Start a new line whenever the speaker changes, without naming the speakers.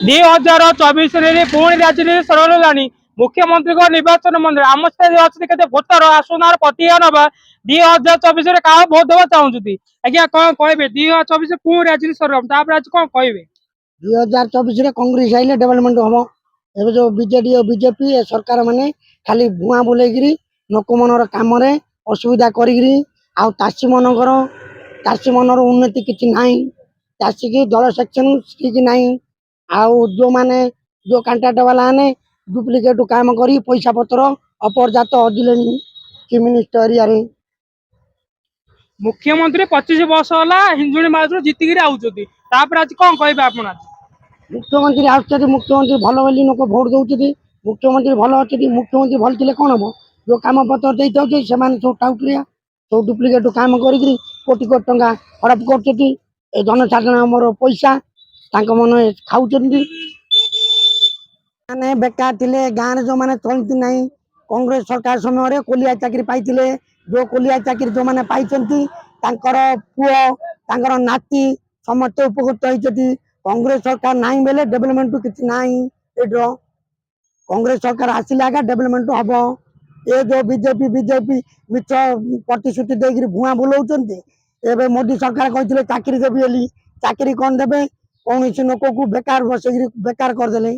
2024 पुणी राजनीति सरल मुख्यमंत्री निर्वाचन मंडल आम अच्छे भोटर आसुनार प्रतिक्रिया नवा 2024 क्या भोट देवा चाहूँ आज्ञा कौन कहे 2024 पुणी राजनीति सरल आज कौन कहे
2024 कांग्रेस आइले डेवलपमेंट हम एवं जो बीजेडी और बीजेपी सरकार माने खाली भुआ बुलेगिरी लोक मनर कम असुविधा करी चाषी मनर उन्नति किसी ना चाषी की दल सेक्शन ठीक ना आउ जो माने जो कांट्राक्ट वाला ने डुप्लिकेट काम करी पैसा पत्र अपर्याप्त अधिले कि मिनिस्टर एरिया रे
मुख्यमंत्री 25 वर्ष है हिंजुणी मार्ग जीतिक आज कौन कहे आप
मुख्यमंत्री मुख्यमंत्री भल बोली लोक भोट दौरान मुख्यमंत्री भल अच्छे मुख्यमंत्री भल थे कौन हम जो कम पत्र दे सब टाउटरिया सब डुप्लिकेट काम करी कोटी कोटी टंका खराब कर जनसाधारण पैसा मन खाऊ माने बेकार थे गाँव जो मैंने चलती ना कांग्रेस सरकार समय कोलिया चाकरी पाई जो कोलिया चाकरी जो मैंने पाई पुओ नाती समस्त उपकृत होती कांग्रेस सरकार ना बेले डेवलपमेंट किसी ना कांग्रेस सरकार आसिले आगे डेवलपमेंट हम ये जो बीजेपी बीजेपी मिछ प्रतिश्रुति देकर भुआ बुलाऊँ मोदी सरकार कहते चाकरी देवी चाकरी कौन देवे कौन लोक को बेकार बस बेकार करदे।